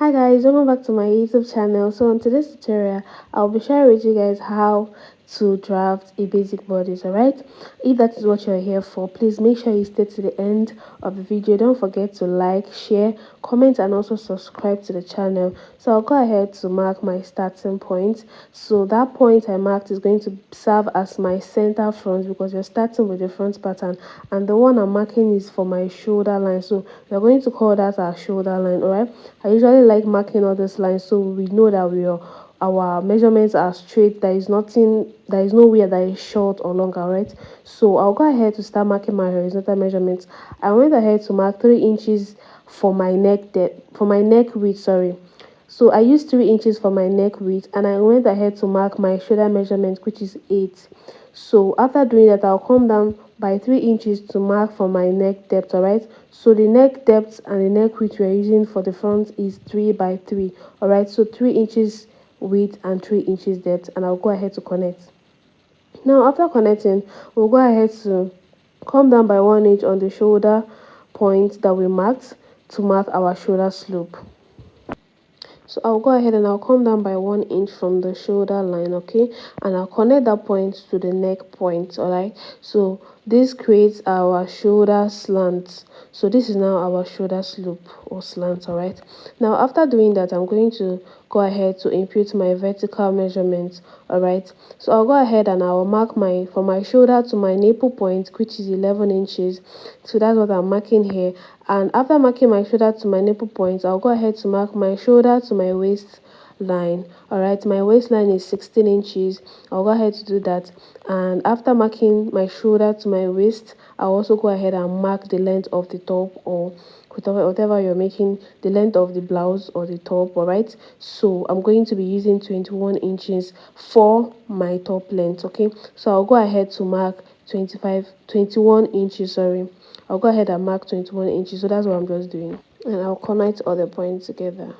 Hi guys, welcome back to my YouTube channel. So on today's tutorial, I'll be sharing with you guys how to draft a basic bodice. Alright, if that is what you're here for, please make sure you stay to the end of the video. Don't forget to like, share, comment, and also subscribe to the channel. So I'll go ahead to mark my starting point. So that point I marked is going to serve as my center front because we're starting with the front pattern, and the one I'm marking is for my shoulder line. So we're going to call that our shoulder line. Alright, I usually like marking all these lines so we know that our measurements are straight. There is nowhere that is short or long. Alright, so I'll go ahead to start marking my horizontal measurements. I went ahead to mark 3 inches for my neck depth, for my neck width, sorry. So I used 3 inches for my neck width, and I went ahead to mark my shoulder measurement, which is 8. So after doing that, I'll come down by 3 inches to mark for my neck depth. Alright, so the neck depth and the neck width we're using for the front is 3 by 3. Alright, so 3 inches width and 3 inches depth, and I'll go ahead to connect. Now after connecting, we'll go ahead to come down by 1 inch on the shoulder point that we marked to mark our shoulder slope. So I'll go ahead and I'll come down by 1 inch from the shoulder line, okay, and I'll connect that point to the neck point. All right, so this creates our shoulder slant. So this is now our shoulder slope or slant. All right, now after doing that, I'm going to go ahead to input my vertical measurements. All right, so I'll go ahead and I'll mark my from my shoulder to my nipple point, which is 11 inches. So that's what I'm marking here. And after marking my shoulder to my nipple point, I'll go ahead to mark my shoulder to my waistline. All right, my waistline is 16 inches. I'll go ahead to do that. And after marking my shoulder to my waist, I'll also go ahead and mark the length of the top, or whatever you're making, the length of the blouse or the top. All right, so I'm going to be using 21 inches for my top length. Okay, so I'll go ahead to mark 21 inches, sorry. I'll go ahead and mark 21 inches. So that's what I'm just doing, and I'll connect all the points together.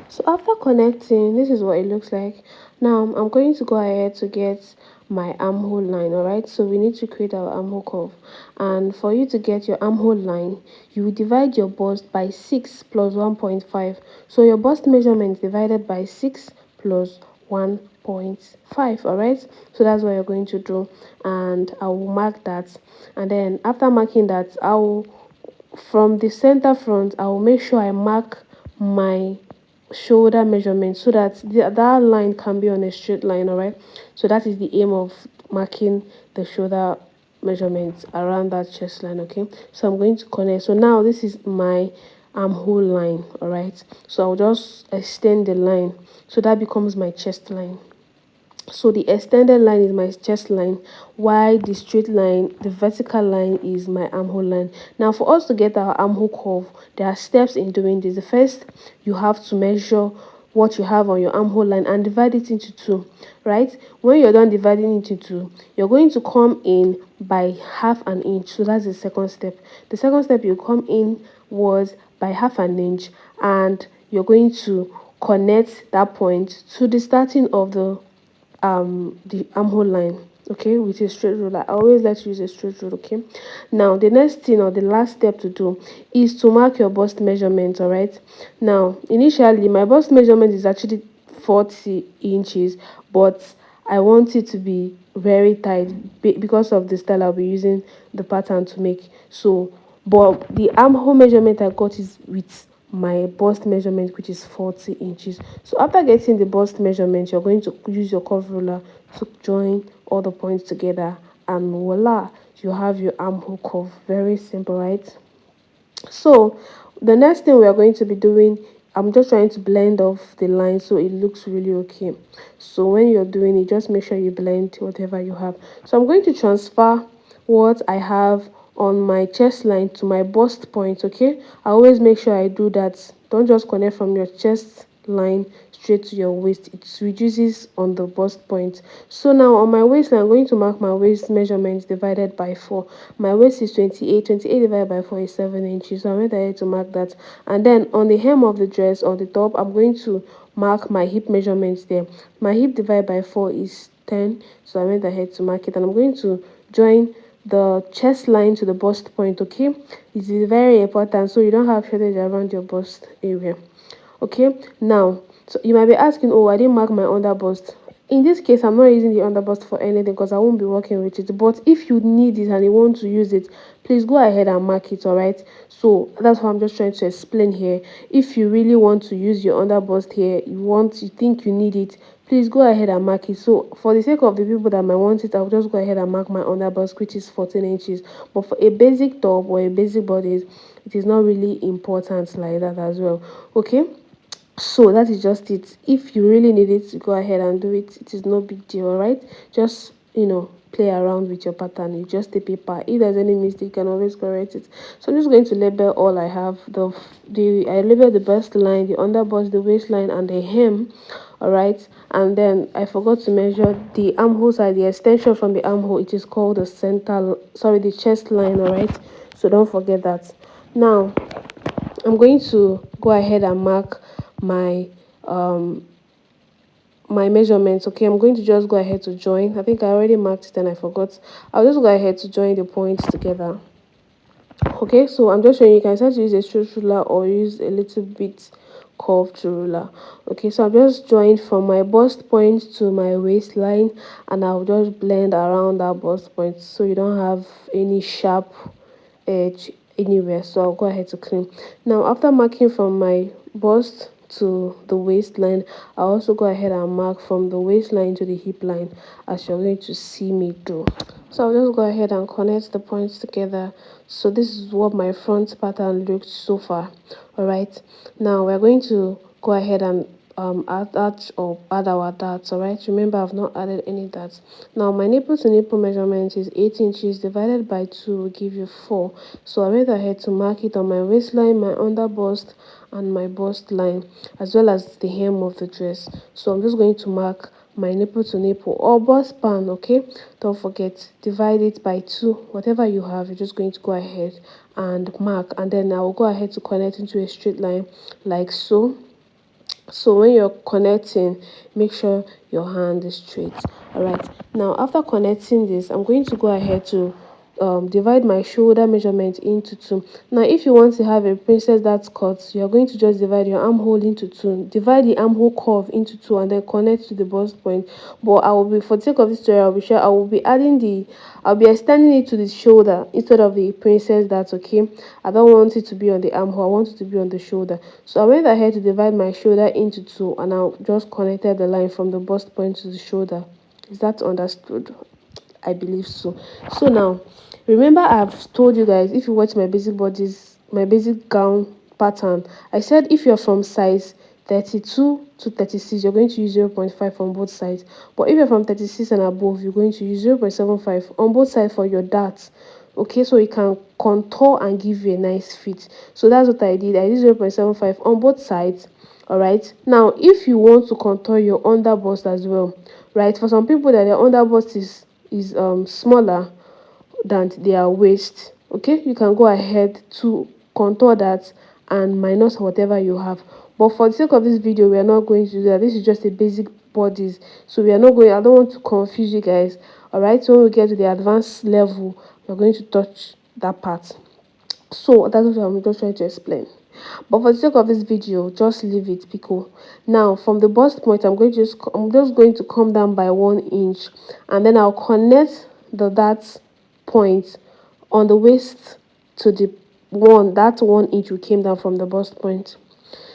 So after connecting, this is what it looks like. Now I'm going to go ahead to get my armhole line. All right, so we need to create our armhole curve, and for you to get your armhole line, you will divide your bust by 6 plus 1.5. So your bust measurement divided by 6 plus 1.5. All right, so that's what you're going to do, and I will mark that. And then after marking that, I will, from the center front, I will make sure I mark my shoulder measurement so that that line can be on a straight line. All right, so that is the aim of marking the shoulder measurements around that chest line. Okay, so I'm going to connect. So now this is my armhole line. All right, so I'll just extend the line so that becomes my chest line. So the extended line is my chest line, while the straight line, the vertical line, is my armhole line. Now for us to get our armhole curve, there are steps in doing this. The first, you have to measure what you have on your armhole line and divide it into two. Right, when you're done dividing it into two, you're going to come in by half an inch. So that's the second step. The second step, you come in was by half an inch, and you're going to connect that point to the starting of the armhole line, okay, with a straight ruler. I always like to use a straight rule. Okay, now the next thing, or the last step to do, is to mark your bust measurement. All right, now initially my bust measurement is actually 40 inches, but I want it to be very tight because of the style I'll be using the pattern to make. So but the armhole measurement I got is with my bust measurement, which is 40 inches. So after getting the bust measurement, you're going to use your curve ruler to join all the points together, and voila, you have your armhole curve. Very simple, right? So the next thing we are going to be doing, I'm just trying to blend off the line so it looks really okay. So when you're doing it, just make sure you blend whatever you have. So I'm going to transfer what I have on my chest line to my bust point. Okay, I always make sure I do that. Don't just connect from your chest line straight to your waist. It reduces on the bust point. So now on my waistline, I'm going to mark my waist measurement divided by 4. My waist is 28. 28 divided by 4 is 7 inches. So I went ahead to mark that. And then on the hem of the dress, on the top, I'm going to mark my hip measurements there. My hip divided by 4 is 10. So I went ahead to mark it, and I'm going to join the chest line to the bust point. Okay, it is very important so you don't have shortage around your bust area. Okay, now, so you might be asking, oh, I didn't mark my under bust. In this case, I'm not using the underbust for anything because I won't be working with it. But if you need it and you want to use it, please go ahead and mark it. All right, so that's what I'm just trying to explain here. If you really want to use your underbust here, you think you need it, please go ahead and mark it. So for the sake of the people that might want it, I'll just go ahead and mark my underbust, which is 14 inches. But for a basic top or a basic body, it is not really important like that as well. Okay, so that is just it. If you really need it, go ahead and do it. It is no big deal. All right, just play around with your pattern. You just a paper. If there's any mistake, you can always correct it. So I'm just going to label all I have. I label the bust line, the underbust, the waistline, and the hem. All right, and then I forgot to measure the armhole side, the extension from the armhole. It is called the the chest line. All right, so don't forget that. Now I'm going to go ahead and mark my um my measurements. Okay, I'm going to just go ahead to join. I think I already marked it and I forgot. I'll just go ahead to join the points together. Okay, so I'm just showing you can start to use a straight ruler or use a little bit curved ruler. Okay, so I'm just joined from my bust point to my waistline, and I'll just blend around that bust point so you don't have any sharp edge anywhere. So I'll go ahead to clean. Now after marking from my bust to the waistline, I'll also go ahead and mark from the waistline to the hip line, as you're going to see me do. So I'll just go ahead and connect the points together. So this is what my front pattern looked so far. All right, now we're going to go ahead and add our darts. All right, remember I've not added any darts. Now my nipple to nipple measurement is 8 inches divided by 2 will give you 4. So I went ahead to mark it on my waistline, my under bust, and my bust line, as well as the hem of the dress. So I'm just going to mark my nipple to nipple or bust span. Okay, don't forget, divide it by 2. Whatever you have, you're just going to go ahead and mark, and then I will go ahead to connect into a straight line like so. So when you're connecting, make sure your hand is straight. All right, now after connecting this, I'm going to go ahead to divide my shoulder measurement into 2. Now if you want to have a princess that's cut, you're going to just divide your armhole into 2, divide the armhole curve into 2, and then connect to the bust point. But I will be, for the sake of this tutorial, I will be I'll be extending it to the shoulder instead of the princess. That's okay. I don't want it to be on the armhole, I want it to be on the shoulder. So I went ahead to divide my shoulder into 2, and I just connected the line from the bust point to the shoulder. Is that understood? I believe so. So now, remember I've told you guys, if you watch my basic gown pattern, I said if you're from size 32 to 36, you're going to use 0.5 on both sides. But if you're from 36 and above, you're going to use 0.75 on both sides for your darts. Okay, so it can contour and give you a nice fit. So that's what I did. I did 0.75 on both sides. All right, now if you want to contour your under bust as well, right, for some people that their under bust is smaller than their waist, okay, you can go ahead to contour that and minus whatever you have. But for the sake of this video, we are not going to do that. This is just a basic bodies, so we are not going, I don't want to confuse you guys. All right, so when we get to the advanced level, we're going to touch that part. So that's what I'm just trying to explain. But for the sake of this video, just leave it, Pico. Now from the bust point, I'm just going to come down by 1 inch, and then I'll connect that point on the waist to the 1 inch we came down from the bust point.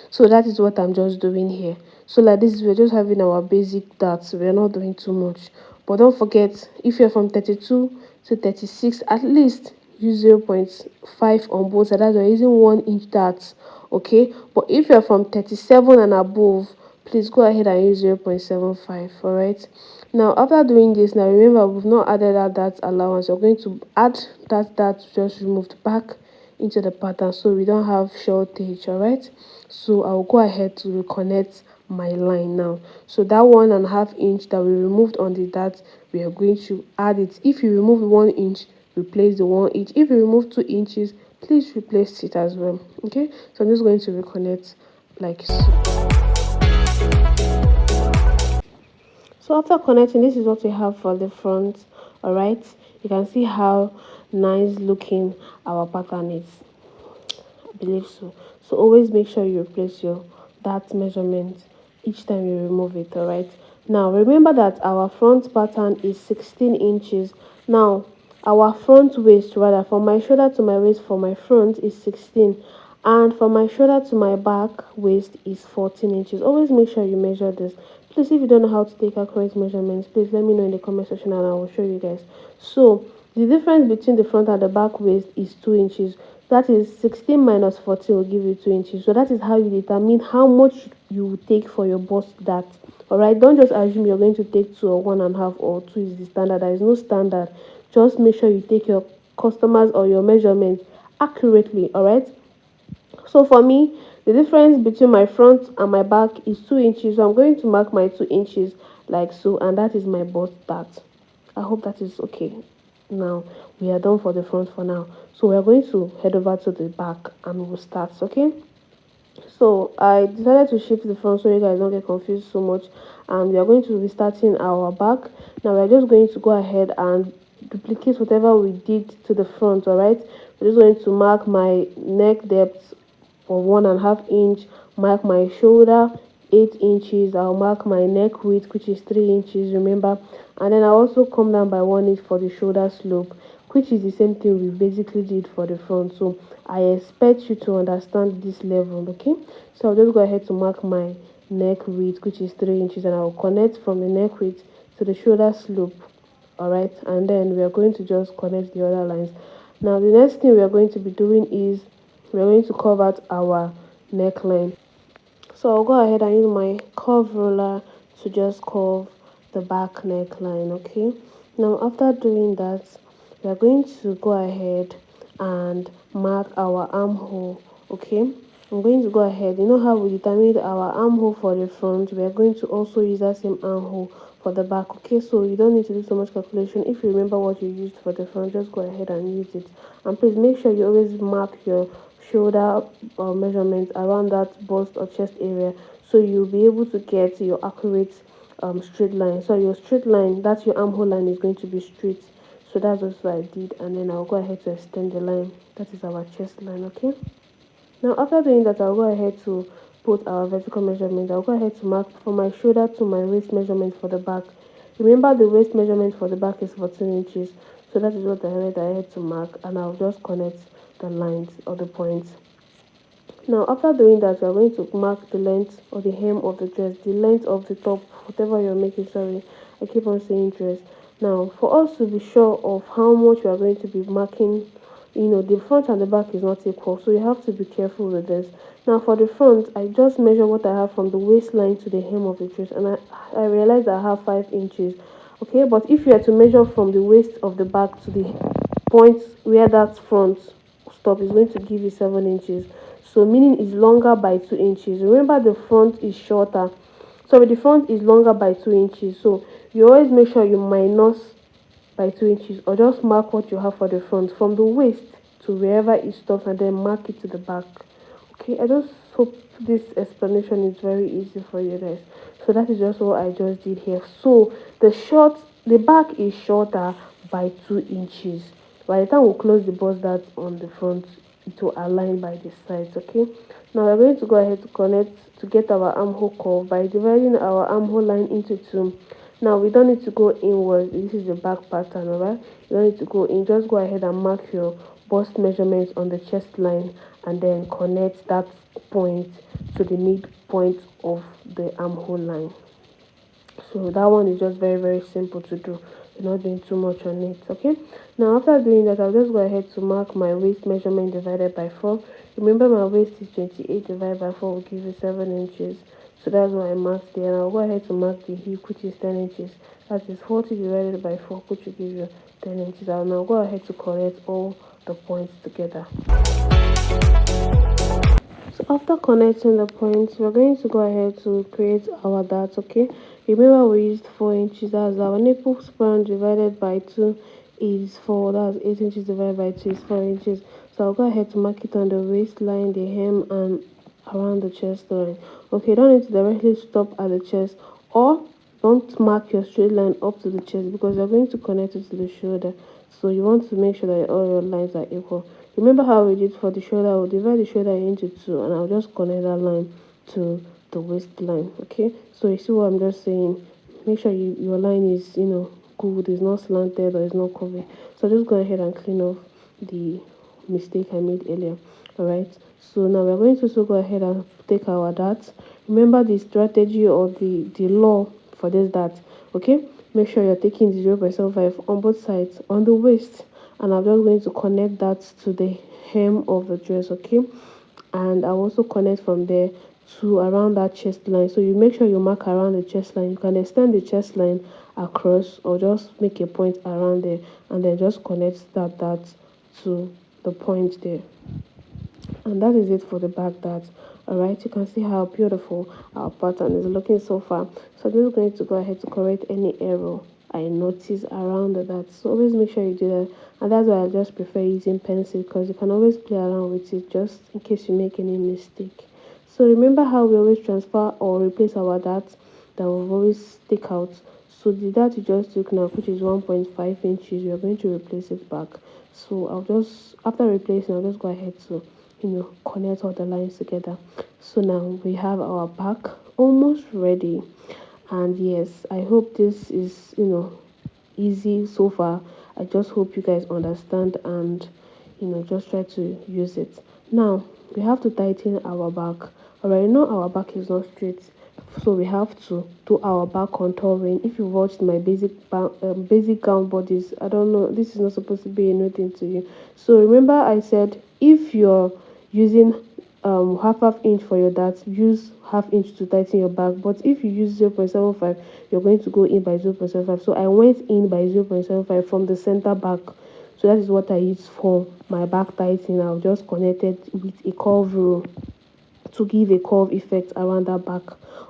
So that is what I'm just doing here. So like this, we're just having our basic darts, we're not doing too much. But don't forget, if you're from 32 to 36, at least use 0.5 on both sides. You're using 1 inch darts. Okay, but if you're from 37 and above, please go ahead and use 0.75. all right, now after doing this, now remember we've not added that allowance. You're going to add that just removed back into the pattern so we don't have shortage. All right, so I'll go ahead to reconnect my line now. So that 1.5 inch that we removed on the dart, we are going to add it. If you remove 1 inch, replace the 1 inch. If you remove 2 inches, please replace it as well. Okay, so I'm just going to reconnect like so. So after connecting, this is what we have for the front. All right, you can see how nice looking our pattern is. I believe so. So always make sure you replace your that measurement each time you remove it. All right, now remember that our front pattern is 16 inches. Now our front waist, rather, from my shoulder to my waist for my front is 16, and from my shoulder to my back waist is 14 inches. Always make sure you measure this. Please, if you don't know how to take accurate measurements, please let me know in the comment section and I will show you guys. So the difference between the front and the back waist is 2 inches. That is 16 minus 14 will give you 2 inches. So that is how you determine how much you will take for your bust dart. Alright, don't just assume you're going to take 2 or 1.5 or 2 is the standard. There is no standard. Just make sure you take your customers or your measurements accurately. Alright, so for me, the difference between my front and my back is 2 inches. So I'm going to mark my 2 inches like so, and that is my bust dart. I hope that is okay. Now we are done for the front for now, so we are going to head over to the back and we'll start. Okay, so I decided to shift the front so you guys don't get confused so much, and we are going to be starting our back. Now we are just going to go ahead and duplicate whatever we did to the front. All right, we're just going to mark my neck depth for 1.5 inch, mark my shoulder 8 inches, I'll mark my neck width, which is 3 inches, remember, and then I also come down by 1 inch for the shoulder slope, which is the same thing we basically did for the front. So I expect you to understand this level. Okay, so I'll just go ahead to mark my neck width, which is 3 inches, and I'll connect from the neck width to the shoulder slope. All right, and then we are going to just connect the other lines. Now the next thing we are going to be doing is we're going to curve out our neckline. So I'll go ahead and use my curve ruler to just curve the back neckline. Okay, now after doing that, we are going to go ahead and mark our armhole. Okay, I'm going to go ahead, you know how we determined our armhole for the front, we are going to also use that same armhole for the back. Okay, so you don't need to do so much calculation. If you remember what you used for the front, just go ahead and use it. And please make sure you always mark your shoulder measurements around that bust or chest area, so you'll be able to get your accurate straight line. So your straight line, that's your armhole line, is going to be straight. So that's what I did, and then I'll go ahead to extend the line. That is our chest line. Okay, now after doing that, I'll go ahead to put our vertical measurement. I'll go ahead to mark from my shoulder to my waist measurement for the back. Remember, the waist measurement for the back is 14 inches, so that is what I had to mark, and I'll just connect the lines or the points. Now after doing that, we are going to mark the length or the hem of the dress, the length of the top, whatever you're making. Sorry, I keep on saying dress. Now for us to be sure of how much we are going to be marking, the front and the back is not equal, so you have to be careful with this. Now for the front, I just measure what I have from the waistline to the hem of the dress, and I realized I have 5 inches. Okay, but if you are to measure from the waist of the back to the point where that front stop, is going to give you 7 inches, so meaning is longer by 2 inches. Remember, the front is shorter, so the front is longer by 2 inches, so you always make sure you minus by 2 inches, or just mark what you have for the front from the waist to wherever it stops, and then mark it to the back. Okay, I just hope this explanation is very easy for you guys. So that is just what I just did here. So the back is shorter by 2 inches. By the time we close the bust dart on the front, it will align by the sides. Okay, now we're going to go ahead to connect to get our armhole curve by dividing our armhole line into two. Now we don't need to go inward. This is the back pattern. All right, you don't need to go in, just go ahead and mark your bust measurements on the chest line, and then connect that point to the midpoint of the armhole line. So that one is just very simple to do. You're not doing too much on it. Okay, now after doing that, I'll just go ahead to mark my waist measurement divided by 4. Remember, my waist is 28 divided by 4 will give you 7 inches, so that's what I marked there. And I'll go ahead to mark the hip, which is 10 inches. That is 40 divided by 4, which will give you 10 inches. I'll now go ahead to connect all the points together. So after connecting the points, we're going to go ahead to create our dart. Okay, remember we used 4 inches. That's our nipple span divided by 2 is 4. That's 8 inches divided by 2 is 4 inches. So I'll go ahead to mark it on the waistline, the hem, and around the chest line. Okay, don't need to directly stop at the chest, or don't mark your straight line up to the chest, because you're going to connect it to the shoulder. So you want to make sure that all your lines are equal. Remember how we did for the shoulder? I'll divide the shoulder into two, and I'll just connect that line to the waistline. Okay, so you see what I'm just saying. Make sure your line is good, it's not slanted or it's not curvy. So just go ahead and clean off the mistake I made earlier. All right, so now we're going to also go ahead and take our darts. Remember the strategy or the law for this dart. Okay, make sure you're taking the 0.75 on both sides on the waist, and I'm just going to connect that to the hem of the dress. Okay, and I'll also connect from there to around that chest line. So you make sure you mark around the chest line. You can extend the chest line across or just make a point around there, and then just connect that to the point there. And that is it for the back dart. All right, you can see how beautiful our pattern is looking so far. So I'm just going to go ahead to correct any error I notice around that. So always make sure you do that, and that's why I just prefer using pencil, because you can always play around with it just in case you make any mistake. So remember how we always transfer or replace our darts that we've always take out. So the dart you just took now, which is 1.5 inches, we are going to replace it back. So I'll just, after replacing, I'll just go ahead to connect all the lines together. So now we have our back almost ready. And yes, I hope this is easy so far. I just hope you guys understand and just try to use it. Now we have to tighten our back. Alright, our back is not straight, so we have to do our back contouring. If you watched my basic gown bodies, I don't know, this is not supposed to be a new thing to you. So remember I said if you're using half inch for your darts, use half inch to tighten your back. But if you use 0.75, you're going to go in by 0.75. So I went in by 0.75 from the center back. So that is what I use for my back tightening. I'll just connect it with a curve rule to give a curve effect around that back.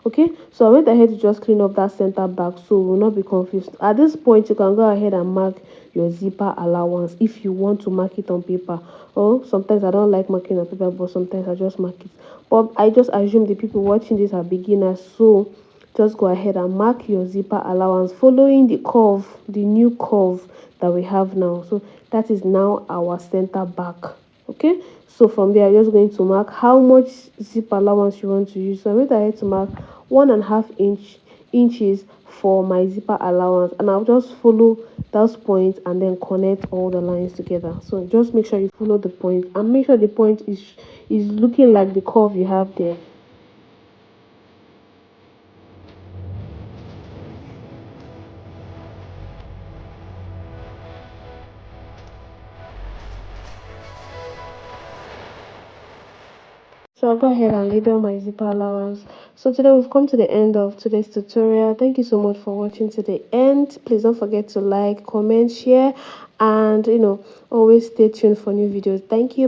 Okay, so I went ahead to just clean up that center back so we'll not be confused. At this point, you can go ahead and mark your zipper allowance if you want to mark it on paper. Or sometimes I don't like marking on paper, but sometimes I just mark it. But I just assume the people watching this are beginners, so just go ahead and mark your zipper allowance following the curve, the new curve that we have now. So that is now our center back. Okay, so from there you're just going to mark how much zip allowance you want to use. So I went ahead to mark 1.5 inches for my zipper allowance, and I'll just follow those points and then connect all the lines together. So just make sure you follow the point and make sure the point is looking like the curve you have there. So I'll go ahead and label my zipper allowance. So today we've come to the end of today's tutorial. Thank you so much for watching to the end. Please don't forget to like, comment, share, and always stay tuned for new videos. Thank you.